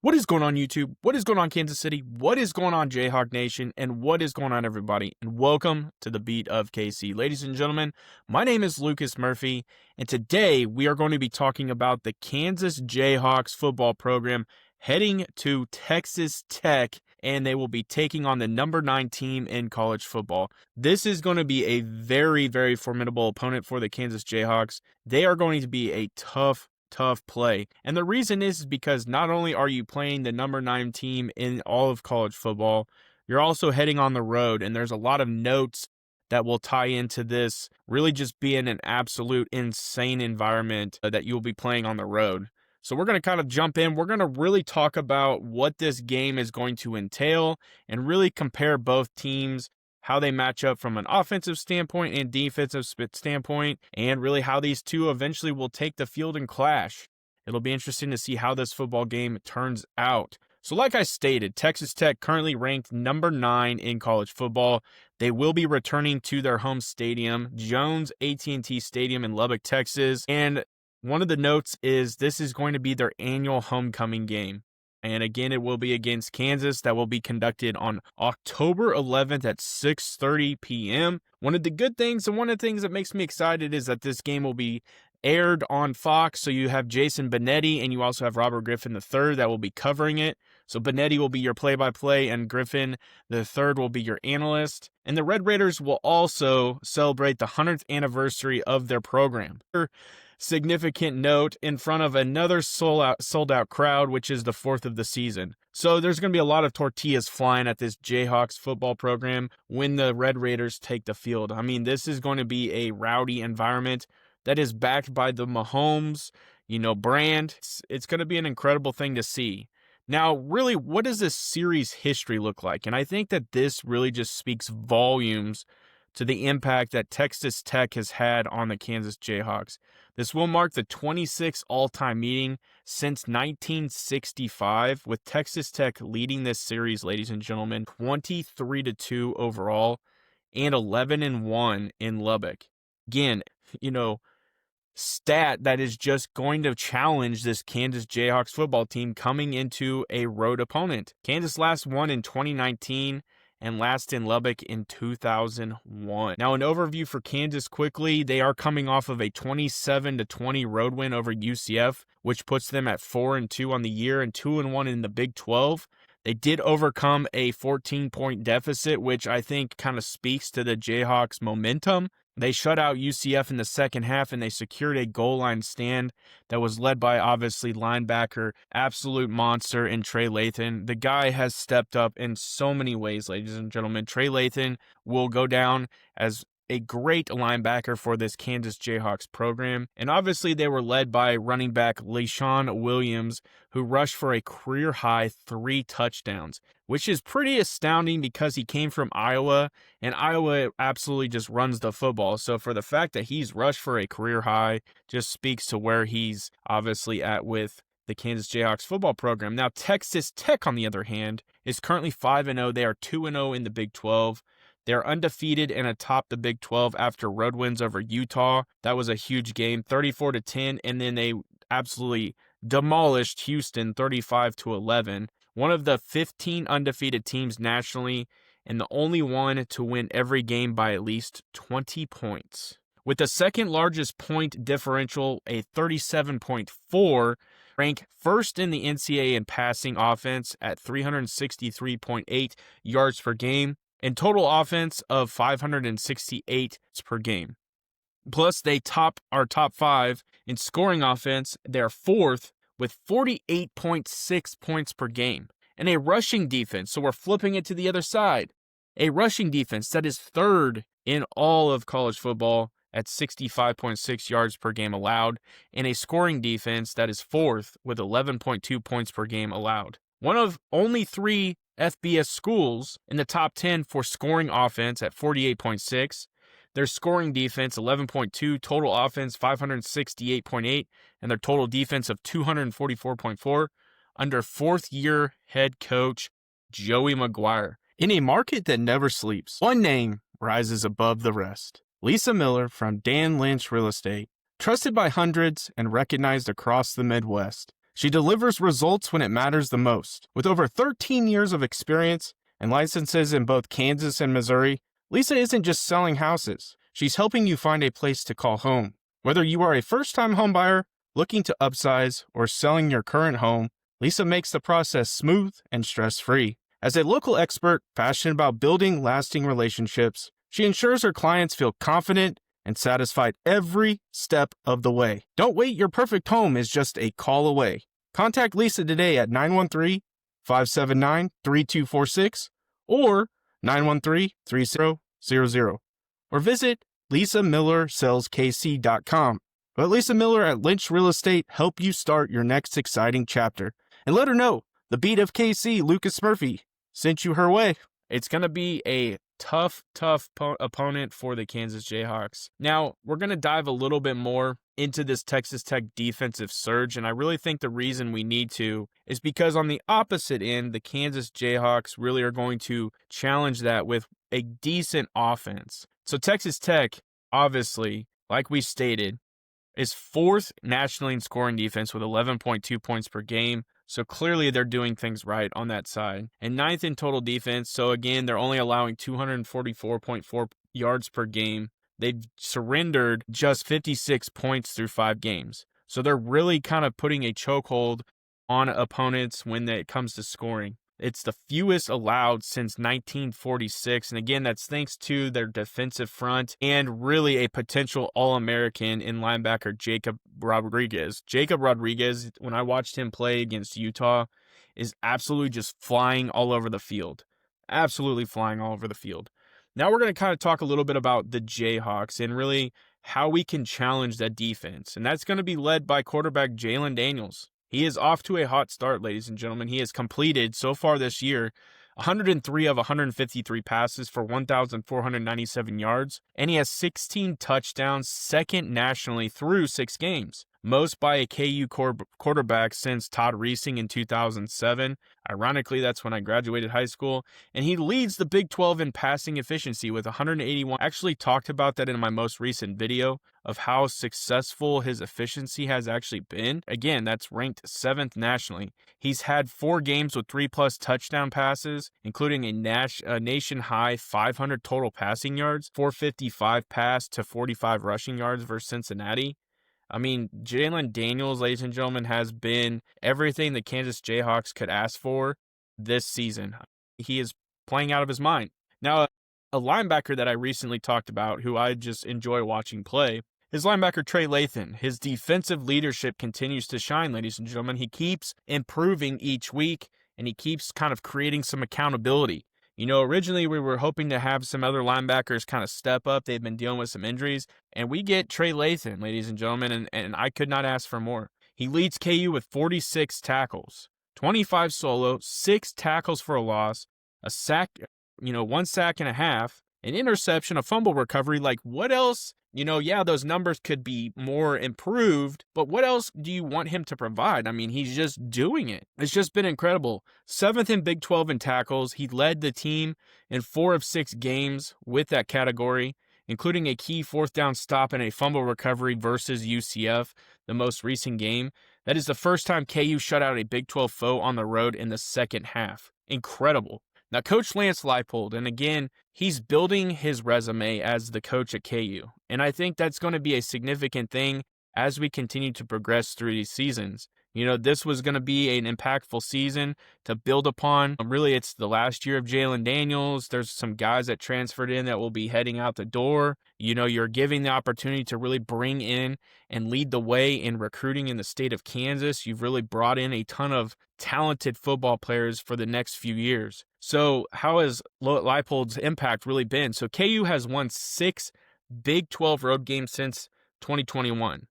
What is going on, YouTube? What is going on, Kansas City? What is going on, Jayhawk Nation? And what is going on, everybody? And welcome to the Beat of KC. Ladies and gentlemen, my name is Lucas Murphy, and today we are going to be talking about the Kansas Jayhawks football program heading to Texas Tech, and they will be taking on the number 9 team in college football. This is going to be a very, very formidable opponent for the Kansas Jayhawks. They are going to be a tough play. And the reason is because not only are you playing the number 9 team in all of college football, you're also heading on the road, and there's a lot of notes that will tie into this really just being an absolute insane environment that you'll be playing on the road. So we're going to kind of jump in. We're going to really talk about what this game is going to entail and really compare both teams, how they match up from an offensive standpoint and defensive standpoint, and really how these two eventually will take the field and clash. It'll be interesting to see how this football game turns out. So like I stated, Texas Tech currently ranked number 9 in college football. They will be returning to their home stadium, Jones AT&T Stadium in Lubbock, Texas. And one of the notes is this is going to be their annual homecoming game. And again, it will be against Kansas. That will be conducted on October 11th at 6:30 p.m. One of the good things and one of the things that makes me excited is that this game will be aired on Fox. So you have Jason Benetti and you also have Robert Griffin III that will be covering it. So Benetti will be your play-by-play and Griffin III will be your analyst. And the Red Raiders will also celebrate the 100th anniversary of their program. Significant note in front of another sold out crowd, which is the 4th of the season. So there's going to be a lot of tortillas flying at this Jayhawks football program when the Red Raiders take the field. I mean, this is going to be a rowdy environment that is backed by the Mahomes, brand. It's going to be an incredible thing to see. Now, really, what does this series history look like? And I think that this really just speaks volumes to the impact that Texas Tech has had on the Kansas Jayhawks. This will mark the 26th all-time meeting since 1965, with Texas Tech leading this series, ladies and gentlemen, 23-2 overall and 11-1 in Lubbock. Again, stat that is just going to challenge this Kansas Jayhawks football team coming into a road opponent. Kansas last won in 2019 and last in Lubbock in 2001. Now, an overview for Kansas quickly. They are coming off of a 27-20 road win over UCF, which puts them at 4-2 on the year and 2-1 in the Big 12. They did overcome a 14-point deficit, which I think kind of speaks to the Jayhawks' momentum. They shut out UCF in the second half, and they secured a goal line stand that was led by, obviously, linebacker, absolute monster in Trey Lathan. The guy has stepped up in so many ways, ladies and gentlemen. Trey Lathan will go down as a great linebacker for this Kansas Jayhawks program. And obviously, they were led by running back LaShawn Williams, who rushed for a career-high 3 touchdowns, which is pretty astounding because he came from Iowa, and Iowa absolutely just runs the football. So for the fact that he's rushed for a career high just speaks to where he's obviously at with the Kansas Jayhawks football program. Now, Texas Tech, on the other hand, is currently 5-0. They are 2-0 in the Big 12. They're undefeated and atop the Big 12 after road wins over Utah. That was a huge game, 34-10, and then they absolutely demolished Houston 35-11. One of the 15 undefeated teams nationally, and the only one to win every game by at least 20 points. With the second largest point differential, a 37.4, rank first in the NCAA in passing offense at 363.8 yards per game, and total offense of 568 per game. Plus, they are top 5 in scoring offense. They're 4th with 48.6 points per game. And a rushing defense, so we're flipping it to the other side. A rushing defense that is 3rd in all of college football at 65.6 yards per game allowed, and a scoring defense that is 4th with 11.2 points per game allowed. One of only 3 FBS schools in the top 10 for scoring offense at 48.6. Their scoring defense, 11.2, total offense, 568.8, and their total defense of 244.4 under 4th-year head coach Joey McGuire. In a market that never sleeps, one name rises above the rest. Lisa Miller from Dan Lynch Real Estate. Trusted by hundreds and recognized across the Midwest. She delivers results when it matters the most. With over 13 years of experience and licenses in both Kansas and Missouri, Lisa isn't just selling houses. She's helping you find a place to call home. Whether you are a first-time homebuyer, looking to upsize, or selling your current home, Lisa makes the process smooth and stress-free. As a local expert passionate about building lasting relationships, she ensures her clients feel confident and satisfied every step of the way. Don't wait, your perfect home is just a call away. Contact Lisa today at 913-579-3246 or 913-3000 or visit lisamillersellskc.com. Let Lisa Miller at Lynch Real Estate help you start your next exciting chapter. And let her know the beat of KC, Lucas Murphy, sent you her way. It's going to be a tough opponent for the Kansas Jayhawks. Now, we're going to dive a little bit more into this Texas Tech defensive surge, and I really think the reason we need to is because on the opposite end, the Kansas Jayhawks really are going to challenge that with a decent offense. So Texas Tech, obviously, like we stated, is fourth nationally in scoring defense with 11.2 points per game. So clearly they're doing things right on that side. And ninth in total defense. So again, they're only allowing 244.4 yards per game. They've surrendered just 56 points through 5 games. So they're really kind of putting a chokehold on opponents when it comes to scoring. It's the fewest allowed since 1946. And again, that's thanks to their defensive front and really a potential All-American in linebacker Jacob Rodriguez. Jacob Rodriguez, when I watched him play against Utah, is absolutely just flying all over the field. Absolutely flying all over the field. Now we're going to kind of talk a little bit about the Jayhawks and really how we can challenge that defense. And that's going to be led by quarterback Jalon Daniels. He is off to a hot start, ladies and gentlemen. He has completed, so far this year, 103 of 153 passes for 1,497 yards, and he has 16 touchdowns, second nationally through 6 games. Most by a KU quarterback since Todd Reesing in 2007. Ironically, that's when I graduated high school. And he leads the Big 12 in passing efficiency with 181. I actually talked about that in my most recent video of how successful his efficiency has actually been. Again, that's ranked 7th nationally. He's had 4 games with 3+ touchdown passes, including a nation-high 500 total passing yards, 455 pass to 45 rushing yards versus Cincinnati. I mean, Jalon Daniels, ladies and gentlemen, has been everything the Kansas Jayhawks could ask for this season. He is playing out of his mind. Now, a linebacker that I recently talked about, who I just enjoy watching play, is linebacker Trey Lathan. His defensive leadership continues to shine, ladies and gentlemen. He keeps improving each week, and he keeps kind of creating some accountability. You know, originally we were hoping to have some other linebackers kind of step up. They've been dealing with some injuries. And we get Trey Lathan, ladies and gentlemen, and I could not ask for more. He leads KU with 46 tackles, 25 solo, 6 tackles for a loss, a sack, 1 sack and a half, an interception, a fumble recovery. Like, what else? Yeah, those numbers could be more improved, but what else do you want him to provide? I mean, he's just doing it. It's just been incredible. 7th in Big 12 in tackles. He led the team in 4 of 6 games with that category, including a key 4th down stop and a fumble recovery versus UCF, the most recent game. That is the first time KU shut out a Big 12 foe on the road in the second half. Incredible. Now, Coach Lance Leipold, and again, he's building his resume as the coach at KU. And I think that's going to be a significant thing as we continue to progress through these seasons. This was going to be an impactful season to build upon. Really, it's the last year of Jalon Daniels. There's some guys that transferred in that will be heading out the door. You're giving the opportunity to really bring in and lead the way in recruiting in the state of Kansas. You've really brought in a ton of talented football players for the next few years. So how has Leipold's impact really been? So KU has won 6 Big 12 road games since 2021.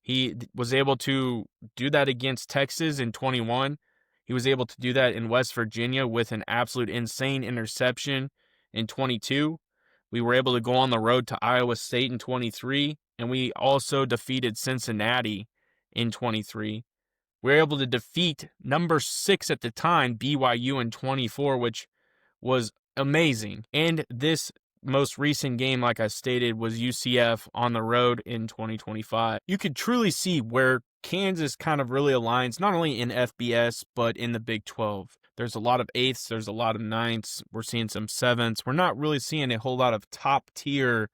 He was able to do that against Texas in 21. He was able to do that in West Virginia with an absolute insane interception in 22. We were able to go on the road to Iowa State in 23, and we also defeated Cincinnati in 23. We were able to defeat number 6 at the time, BYU, in 24, which was amazing. And this most recent game, like I stated, was UCF on the road in 2025. You could truly see where Kansas kind of really aligns not only in FBS, but in the Big 12. There's a lot of eighths, there's a lot of ninths, we're seeing some sevenths. We're not really seeing a whole lot of top tier,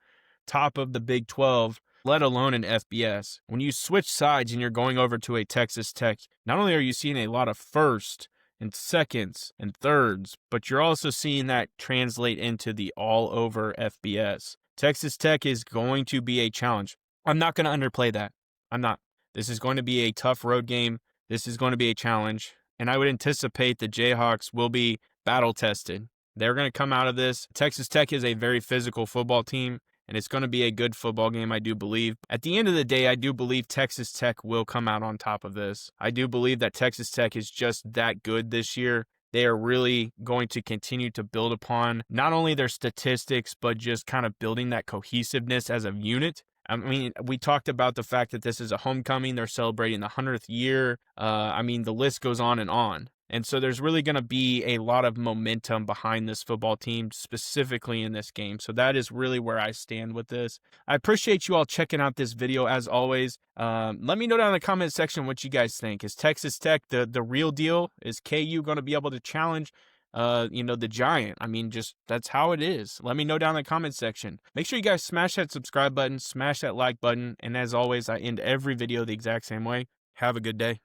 top of the Big 12, let alone in FBS. When you switch sides and you're going over to a Texas Tech, not only are you seeing a lot of first and seconds and thirds, but you're also seeing that translate into the all-over FBS. Texas Tech is going to be a challenge. I'm not going to underplay that. I'm not. This is going to be a tough road game. This is going to be a challenge. And I would anticipate the Jayhawks will be battle-tested. They're going to come out of this. Texas Tech is a very physical football team, and it's going to be a good football game, I do believe. At the end of the day, I do believe Texas Tech will come out on top of this. I do believe that Texas Tech is just that good this year. They are really going to continue to build upon not only their statistics, but just kind of building that cohesiveness as a unit. I mean, we talked about the fact that this is a homecoming. They're celebrating the 100th year. The list goes on and on. And so there's really going to be a lot of momentum behind this football team, specifically in this game. So that is really where I stand with this. I appreciate you all checking out this video as always. Let me know down in the comment section what you guys think. Is Texas Tech the real deal? Is KU going to be able to challenge the giant? I mean, just that's how it is. Let me know down in the comment section. Make sure you guys smash that subscribe button, smash that like button. And as always, I end every video the exact same way. Have a good day.